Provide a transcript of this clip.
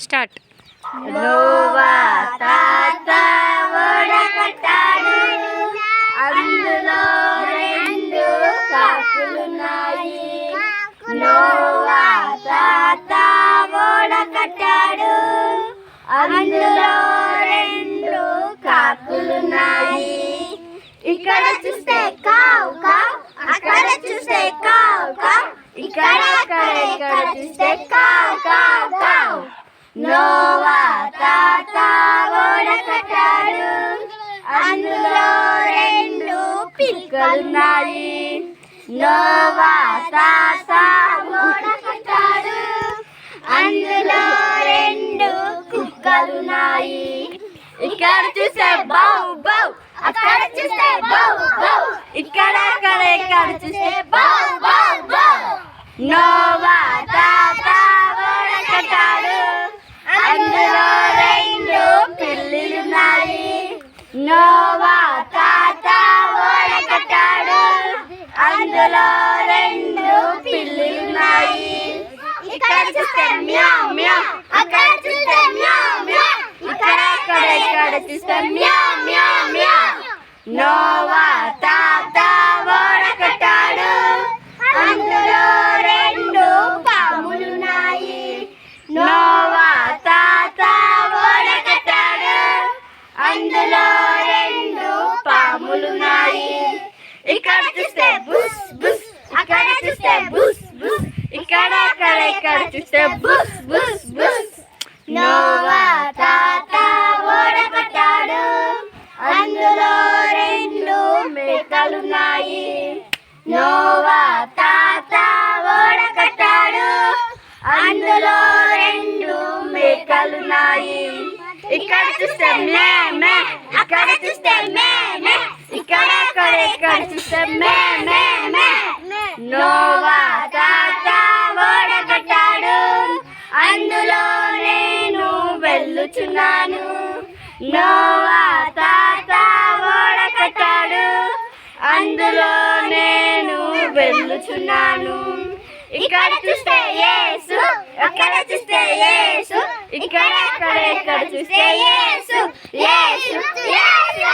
Start. Noah తాత ఓడకట్టాడు, అందులో రెండు కాకులున్నాయి. నోవా తాత ఓడకట్టాడు, అందులో రెండు కాకులున్నాయి. ఇక్కడ చూస్తే కావు కావు, అక్కడ చూస్తే కావు కావు, ఇక్కడ చూస్తే కావు కావు కావు. నోవా తాత ఓడకట్టాడు, అందులో రెండు పిక్కలున్నాయి. నోవా తాత ఓడకట్టాడు, అందులో రెండు కుక్కలున్నాయి. ఇక్కడ చూస్తే బౌ బౌ, అక్కడ చూస్తే బౌ బౌ, ఇక్కడ చూస్తే బౌ బౌ బౌ. నోవా తాత ఓడకట్టాడు, అందులో రెండు పిల్లులున్నాయి. నోవా తాత ఓడకట్టాడు, అందులో రెండు పిల్లులున్నాయి. ఇక్కడ చూస్తే మ్యావ్ మ్యావ్, అక్కడ చూస్తే మ్యావ్ మ్యావ్, ఇక్కడ చూస్తే మ్యావ్ మ్యావ్ మ్యావ్. నోవా తాత ఓడకట్టాడు, అందులో రెండు పాములున్నాయి. నోవా తాత ఓడకట్టాడు, అందులో రెండు పాములున్నాయి. ఇక్కడ చూస్తే బుస్ బుస్, అక్కడ చూస్తే బుస్ బుస్, ఇక్కడ చూస్తే బుస్ బుస్ బుస్. నోవా తాత ఓడకట్టాడు, అందులో రెండు మేకలున్నాయి. నోవా తాత ఓడకట్టాడు, అందులో రెండు మేకలున్నాయి. ఇక్కడ చూస్తే మే మే, అక్కడ చూస్తే మే మే, ఇక్కడ చూస్తే మే మే మే. నోవా తాత ఓడకట్టాడు, అందులో నేను వెళ్ళుచున్నాను. నోవా తాత ఓడకట్టాడు, అందులో నేను వెళ్ళుచున్నాను. ఇక్కడ చూస్తే యేసు, అక్కడ చూస్తే యేసు, ఇక్కడ చూస్తే యేసు యేసు యేసు.